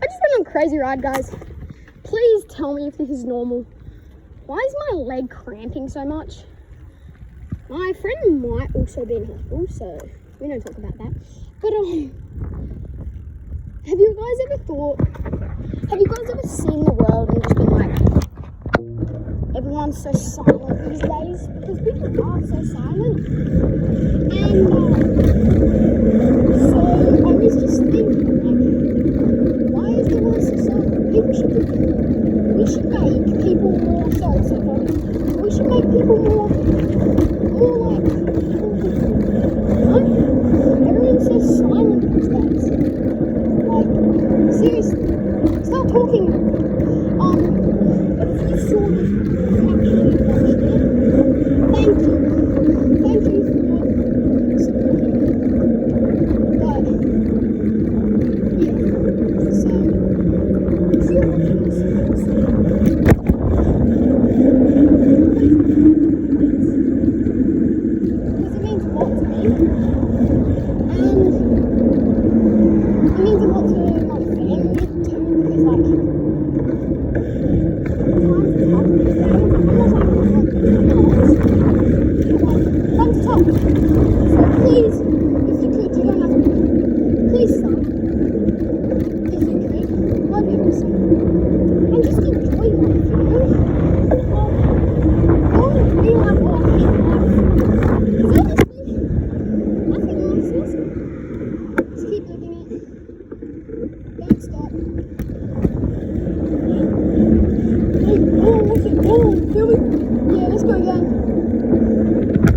just went on a crazy ride, guys. Please tell me if this is normal. Why is my leg cramping so much? My friend might also be in hospital, so we don't talk about that. But have you guys ever seen the world and just been like, everyone's so silent these days? Because people are so silent. And so I was just thinking,